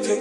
All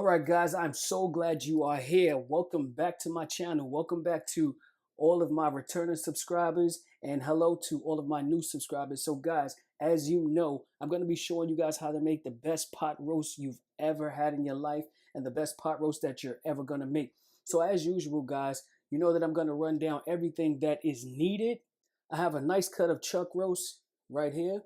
right, guys, I'm so glad you are here. Welcome back to my channel. Welcome back to all of my returning subscribers, and hello to all of my new subscribers. So guys, as you know, I'm going to be showing you guys how to make the best pot roast you've ever had in your life and the best pot roast that you're ever going to make. So as usual, guys, you know that I'm going to run down everything that is needed. I have a nice cut of chuck roast right here.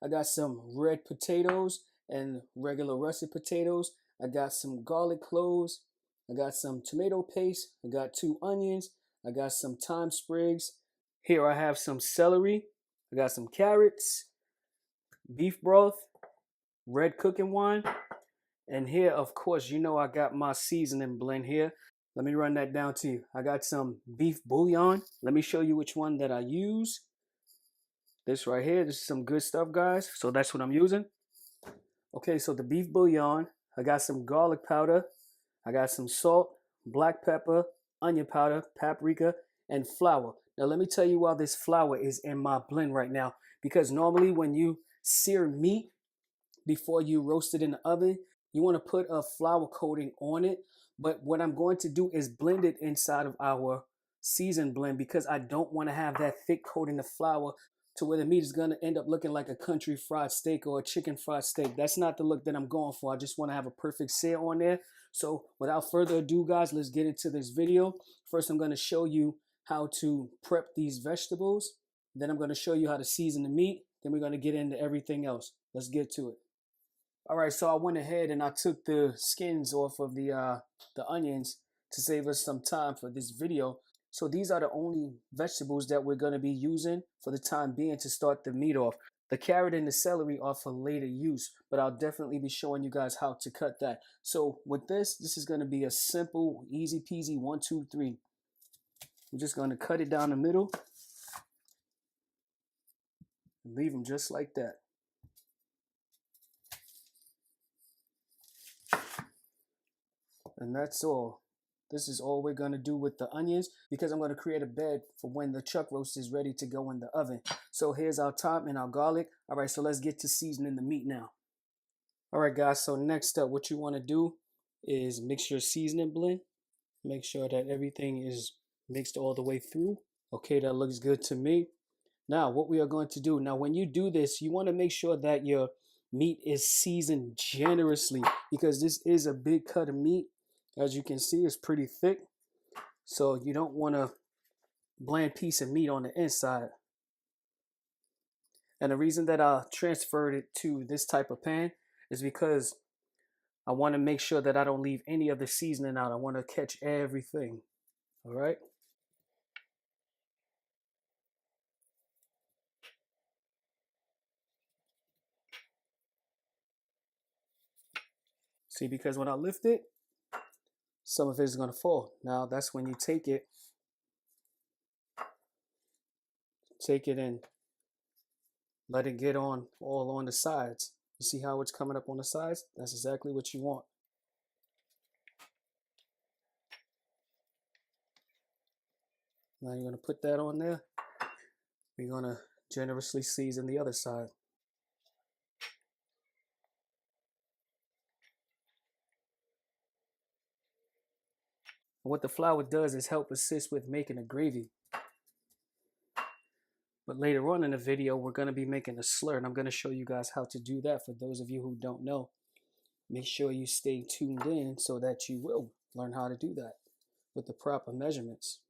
I got some red potatoes and regular russet potatoes. I got some garlic cloves. I got some tomato paste. I got 2 onions. I got some thyme sprigs. Here I have some celery. I got some carrots, beef broth, red cooking wine. And here, of course, you know I got my seasoning blend here. Let me run that down to you. I got some beef bouillon. Let me show you which one that I use. This right here. This is some good stuff, guys. So that's what I'm using. Okay, so the beef bouillon. I got some garlic powder, I got some salt, black pepper, onion powder, paprika, and flour. Now let me tell you why this flour is in my blend right now. Because normally when you sear meat before you roast it in the oven, you want to put a flour coating on it. But what I'm going to do is blend it inside of our seasoned blend because I don't want to have that thick coating of flour to where the meat is going to end up looking like a country fried steak or a chicken fried steak. That's not the look that I'm going for. I just want to have a perfect sear on there. So without further ado, guys, let's get into this video. First, I'm going to show you how to prep these vegetables. Then I'm going to show you how to season the meat. Then we're going to get into everything else. Let's get to it. All right, so I went ahead and I took the skins off of the onions to save us some time for this video. So these are the only vegetables that we're going to be using for the time being to start the meat off. The carrot and the celery are for later use, but I'll definitely be showing you guys how to cut that. So with this is going to be a simple, easy peasy 1, 2, 3. We're just going to cut it down the middle and leave them just like that. And that's all. This is all we're going to do with the onions because I'm going to create a bed for when the chuck roast is ready to go in the oven. So here's our thyme and our garlic. All right, so let's get to seasoning the meat now. All right, guys, so next up, what you want to do is mix your seasoning blend. Make sure that everything is mixed all the way through. Okay, that looks good to me. Now, what we are going to do, now when you do this, you want to make sure that your meat is seasoned generously because this is a big cut of meat. As you can see, it's pretty thick. So you don't want a bland piece of meat on the inside. And the reason that I transferred it to this type of pan is because I want to make sure that I don't leave any of the seasoning out. I want to catch everything. All right. See, because when I lift it, some of it is going to fall. Now that's when you take it and let it get on all on the sides. You see how it's coming up on the sides? That's exactly what you want. Now you're going to put that on there. We're going to generously season the other side. What the flour does is help assist with making a gravy. But later on in the video, we're going to be making a slur, and I'm going to show you guys how to do that. For those of you who don't know, make sure you stay tuned in so that you will learn how to do that with the proper measurements.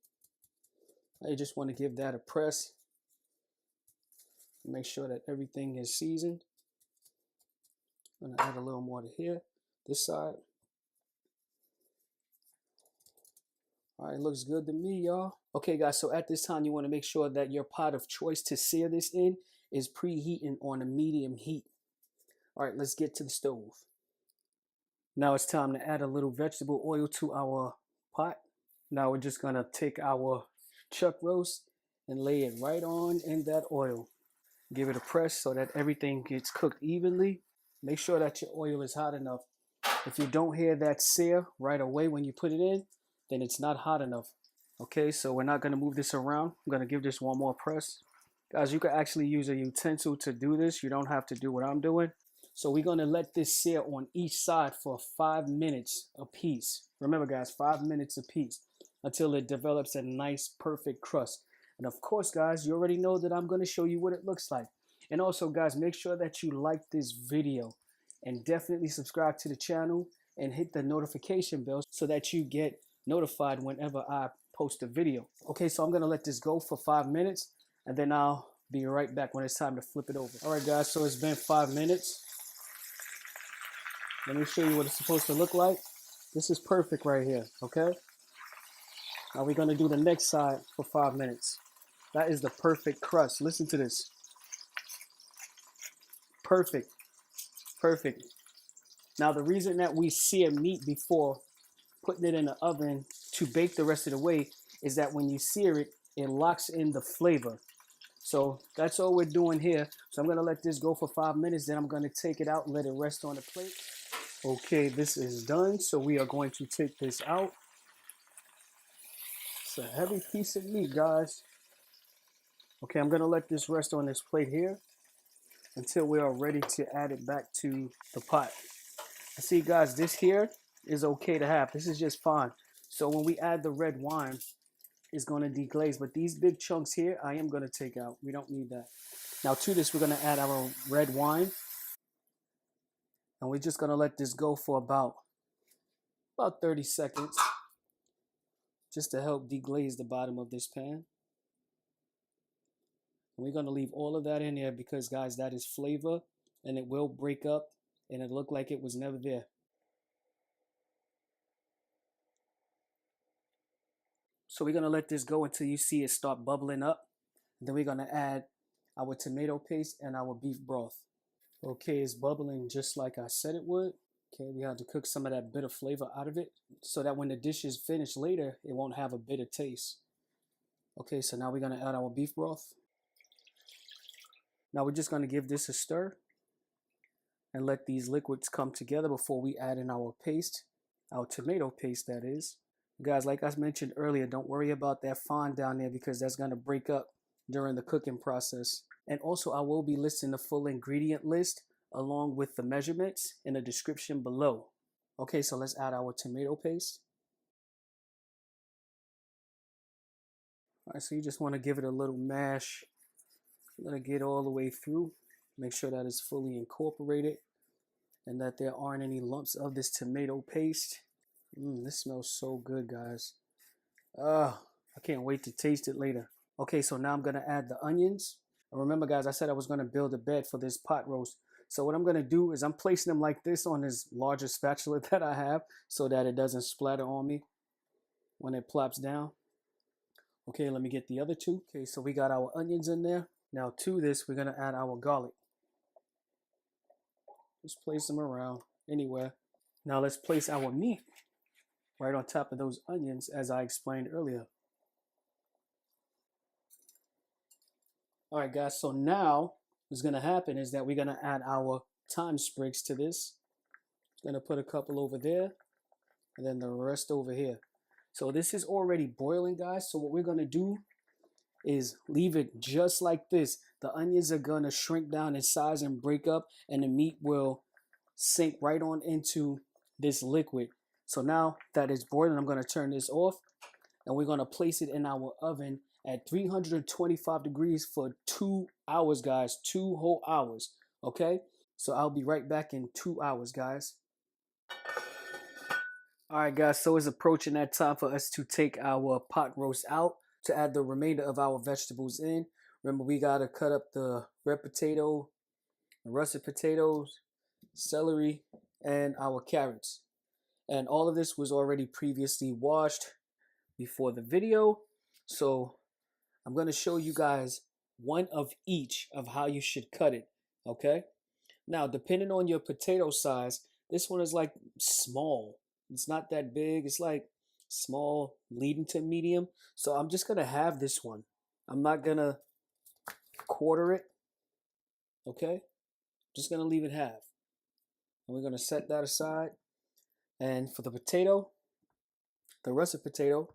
I just want to give that a press. Make sure that everything is seasoned. I'm going to add a little more to here, this side. All right, looks good to me, y'all. Okay, guys, so at this time, you want to make sure that your pot of choice to sear this in is preheating on a medium heat. All right, let's get to the stove. Now it's time to add a little vegetable oil to our pot. Now we're just gonna take our chuck roast and lay it right on in that oil. Give it a press so that everything gets cooked evenly. Make sure that your oil is hot enough. If you don't hear that sear right away when you put it in, then it's not hot enough. Okay, so we're not gonna move this around. I'm gonna give this one more press. Guys, you can actually use a utensil to do this. You don't have to do what I'm doing. So we're gonna let this sear on each side for 5 minutes apiece. Remember guys, 5 minutes apiece until it develops a nice perfect crust. And of course guys, you already know that I'm gonna show you what it looks like. And also guys, make sure that you like this video and definitely subscribe to the channel and hit the notification bell so that you get notified whenever I post a video. Okay, so I'm gonna let this go for 5 minutes and then I'll be right back when it's time to flip it over. All right guys, so it's been 5 minutes. Let me show you what it's supposed to look like. This is perfect right here, okay? Now we're gonna do the next side for 5 minutes. That is the perfect crust. Listen to this. Perfect, perfect. Now the reason that we sear meat before putting it in the oven to bake the rest of the way is that when you sear it, it locks in the flavor. So that's all we're doing here. So I'm gonna let this go for 5 minutes, then I'm gonna take it out and let it rest on the plate. Okay, this is done. So we are going to take this out. It's a heavy piece of meat, guys. Okay, I'm gonna let this rest on this plate here until we are ready to add it back to the pot. See guys, this here is okay to have. This is just fine. So when we add the red wine, it's gonna deglaze, but these big chunks here, I am gonna take out. We don't need that. Now to this, we're gonna add our red wine. And we're just gonna let this go for about 30 seconds just to help deglaze the bottom of this pan. And we're gonna leave all of that in there because guys, that is flavor and it will break up and it look like it was never there. So we're gonna let this go until you see it start bubbling up. Then we're gonna add our tomato paste and our beef broth. Okay, it's bubbling just like I said it would. Okay, we have to cook some of that bitter flavor out of it so that when the dish is finished later, it won't have a bitter taste. Okay, so now we're gonna add our beef broth. Now we're just gonna give this a stir and let these liquids come together before we add in our paste, our tomato paste that is. Guys, like I mentioned earlier, don't worry about that fond down there because that's gonna break up during the cooking process. And also I will be listing the full ingredient list along with the measurements in the description below. Okay, so let's add our tomato paste. All right, so you just want to give it a little mash. Let it get all the way through. Make sure that it's fully incorporated and that there aren't any lumps of this tomato paste. This smells so good, guys. I can't wait to taste it later. Okay, so now I'm gonna add the onions. And remember, guys, I said I was gonna build a bed for this pot roast. So what I'm gonna do is I'm placing them like this on this larger spatula that I have so that it doesn't splatter on me when it plops down. Okay, let me get the other two. Okay, so we got our onions in there. Now to this, we're gonna add our garlic. Just place them around anywhere. Now let's place our meat right on top of those onions as I explained earlier. All right, guys, so now what's gonna happen is that we're gonna add our thyme sprigs to this. Gonna put a couple over there and then the rest over here. So this is already boiling, guys. So what we're gonna do is leave it just like this. The onions are gonna shrink down in size and break up and the meat will sink right on into this liquid. So now that it's boiling, I'm gonna turn this off and we're gonna place it in our oven at 325 degrees for 2 hours, guys, 2 whole hours, okay? So I'll be right back in 2 hours, guys. All right, guys, so it's approaching that time for us to take our pot roast out to add the remainder of our vegetables in. Remember, we gotta cut up the red potato, the russet potatoes, celery, and our carrots. And all of this was already previously washed before the video. So I'm going to show you guys one of each of how you should cut it, okay? Now, depending on your potato size, this one is like small. It's not that big. It's like small leading to medium. So I'm just going to have this one. I'm not going to quarter it. Okay, just gonna leave it half. And we're gonna set that aside. And for the potato, the russet potato,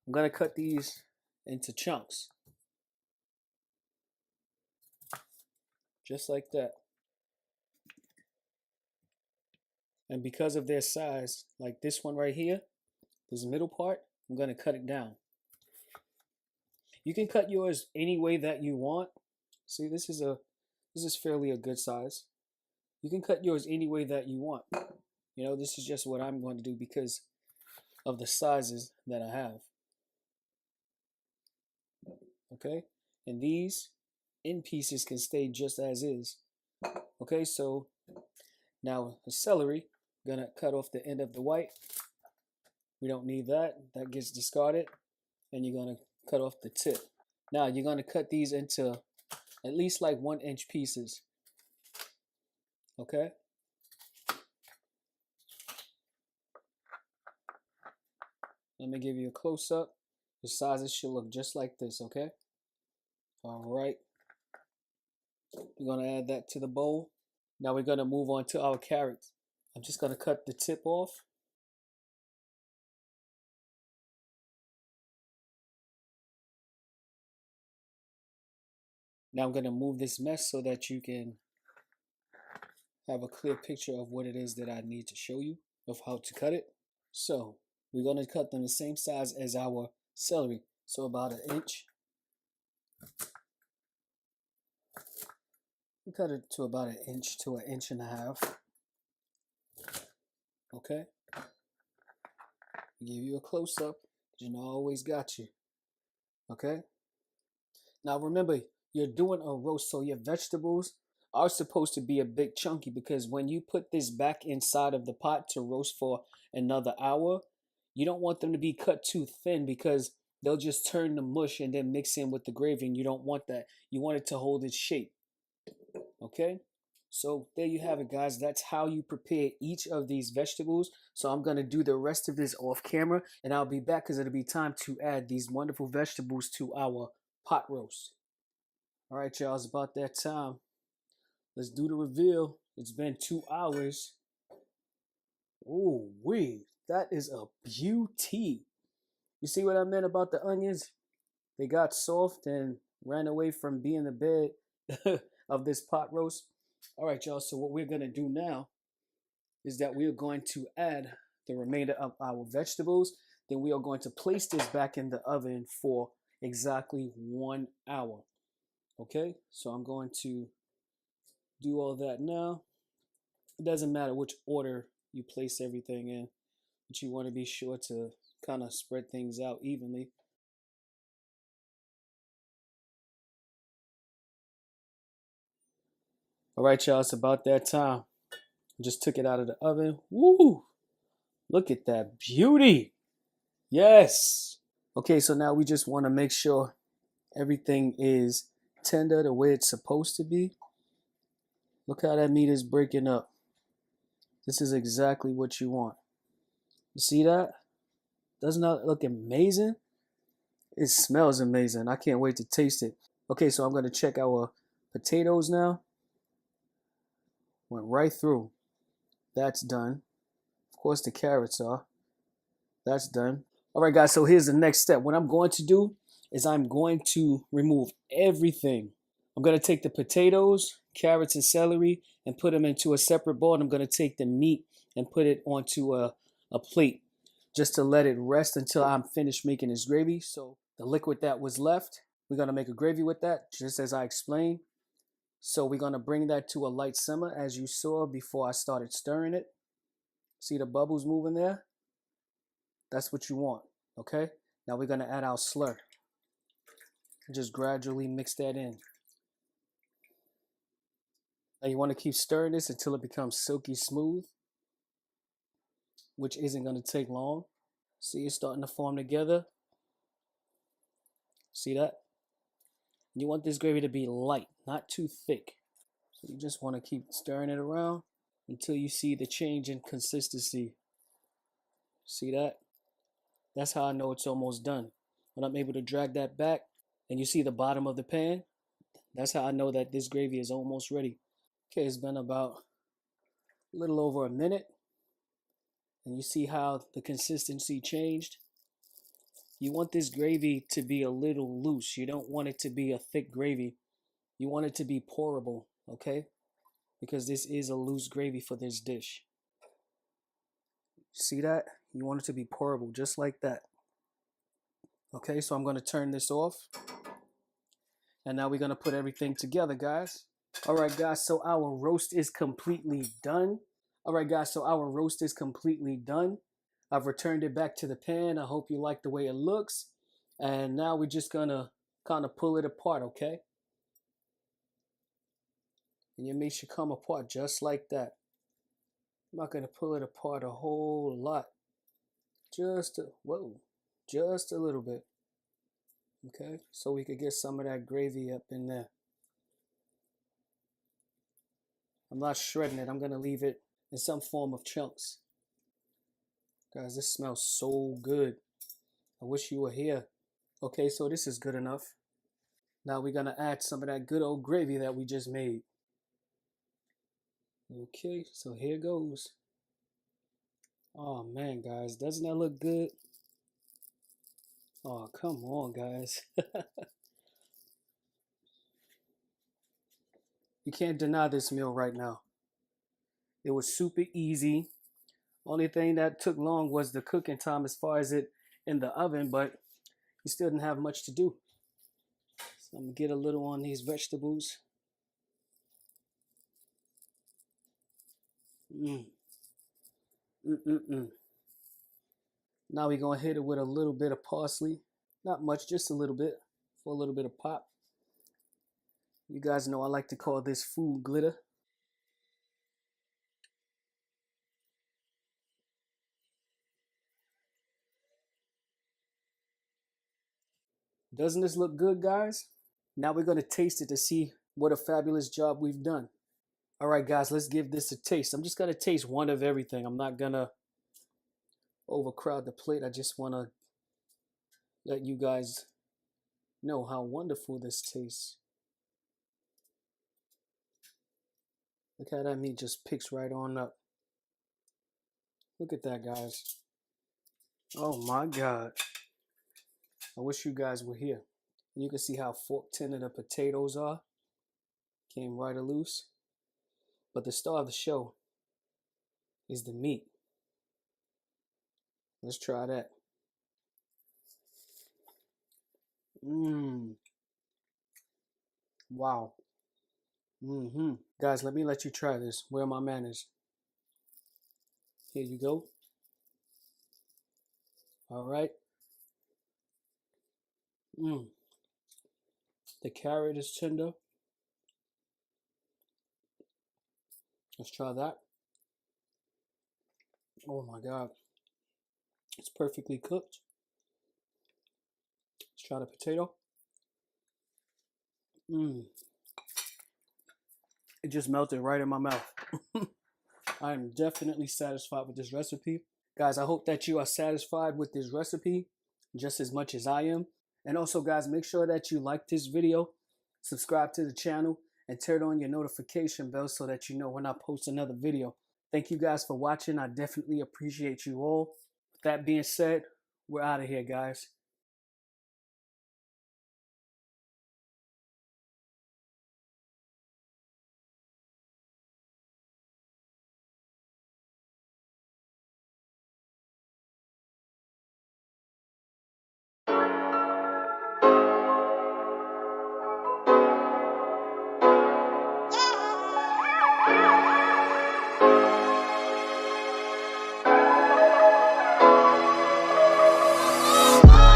I'm gonna cut these into chunks, just like that. And because of their size, like this one right here, this middle part, I'm gonna cut it down. You can cut yours any way that you want. See, this is fairly a good size. You can cut yours any way that you want. You know, this is just what I'm going to do because of the sizes that I have. Okay, and these end pieces can stay just as is. Okay, so now the celery, gonna cut off the end of the white. We don't need that. That gets discarded. And you're gonna cut off the tip. Now you're gonna cut these into at least like 1-inch pieces. Okay. Let me give you a close-up. The sizes should look just like this, okay? All right. We're gonna add that to the bowl. Now we're gonna move on to our carrots. I'm just gonna cut the tip off. Now I'm gonna move this mesh so that you can have a clear picture of what it is that I need to show you of how to cut it. So we're gonna cut them the same size as our celery. So about 1 inch. We cut it to about 1 inch to 1.5 inches. Okay. Give you a close-up. You know I always got you. Okay. Now remember, you're doing a roast, so your vegetables are supposed to be a bit chunky because when you put this back inside of the pot to roast for another hour, you don't want them to be cut too thin because they'll just turn to mush and then mix in with the gravy, and you don't want that. You want it to hold its shape. Okay, so there you have it, guys. That's how you prepare each of these vegetables. So I'm going to do the rest of this off camera, and I'll be back because it'll be time to add these wonderful vegetables to our pot roast. All right, y'all, it's about that time. Let's do the reveal. It's been 2 hours. Oh, that is a beauty. You see what I meant about the onions? They got soft and ran away from being the bed of this pot roast. All right, y'all. So what we're going to do now is that we are going to add the remainder of our vegetables. Then we are going to place this back in the oven for exactly 1 hour. Okay, so I'm going to do all that now. It doesn't matter which order you place everything in, but you want to be sure to kind of spread things out evenly. All right, y'all, it's about that time. Just took it out of the oven. Woo! Look at that beauty. Yes. Okay, so now we just want to make sure everything is tender the way it's supposed to be. Look how that meat is breaking up. This is exactly what you want. You see that? Doesn't that look amazing? It smells amazing. I can't wait to taste it. Okay, so I'm going to check our potatoes now. Went right through. That's done. Of course, the carrots are. That's done. All right, guys, so here's the next step. What I'm going to do is I'm going to remove everything. I'm going to take the potatoes, carrots, and celery and put them into a separate bowl. And I'm going to take the meat and put it onto a plate just to let it rest until I'm finished making this gravy. So the liquid that was left, we're going to make a gravy with that, just as I explained. So we're going to bring that to a light simmer, as you saw before I started stirring it. See the bubbles moving there? That's what you want, okay? Now we're going to add our slur. Just gradually mix that in. Now you want to keep stirring this until it becomes silky smooth, which isn't going to take long. See, it's starting to form together. See that? You want this gravy to be light, not too thick. So you just want to keep stirring it around until you see the change in consistency. See that? That's how I know it's almost done. When I'm able to drag that back and you see the bottom of the pan, That's how I know that this gravy is almost ready. Okay, it's been about a little over a minute, and you see how the consistency changed. You want this gravy to be a little loose. You don't want it to be a thick gravy. You want it to be pourable, okay? Because this is a loose gravy for this dish. See that? You want it to be pourable, just like that. Okay, so I'm going to turn this off. And now we're going to put everything together, guys. All right, guys, so our roast is completely done. All right, guys, so our roast is completely done. I've returned it back to the pan. I hope you like the way it looks. And now we're just going to kind of pull it apart, okay? And your meat should come apart just like that. I'm not going to pull it apart a whole lot. Just a little bit. Okay, so we could get some of that gravy up in there. I'm not shredding it. I'm going to leave it in some form of chunks. Guys, this smells so good. I wish you were here. Okay, so this is good enough. Now we're going to add some of that good old gravy that we just made. Okay, so here goes. Oh man, guys, doesn't that look good? Oh, come on, guys. You can't deny this meal right now. It was super easy. Only thing that took long was the cooking time as far as it in the oven, but you still didn't have much to do. So I'm gonna get a little on these vegetables. Mm. Mm-mm-mm. Now we're gonna hit it with a little bit of parsley. Not much, just a little bit for a little bit of pop. You guys know I like to call this food glitter. Doesn't this look good, guys? Now we're gonna taste it to see what a fabulous job we've done. All right, guys, let's give this a taste. I'm just gonna taste one of everything. I'm not gonna overcrowd the plate. I just wanna let you guys know how wonderful this tastes. Look how that meat just picks right on up. Look at that, guys. Oh my God. I wish you guys were here. And you can see how fork tender the potatoes are. Came right loose. But the star of the show is the meat. Let's try that. Mmm. Wow. Mm-hmm. Guys, let me let you try this. Where are my manners? Here you go. All right. Mmm. The carrot is tender. Let's try that. Oh my God. It's perfectly cooked. Let's try the potato. Mmm. It just melted right in my mouth. I am definitely satisfied with this recipe. Guys, I hope that you are satisfied with this recipe just as much as I am. And also, guys, make sure that you like this video, subscribe to the channel, and turn on your notification bell so that you know when I post another video. Thank you guys for watching. I definitely appreciate you all. With that being said, we're out of here, guys.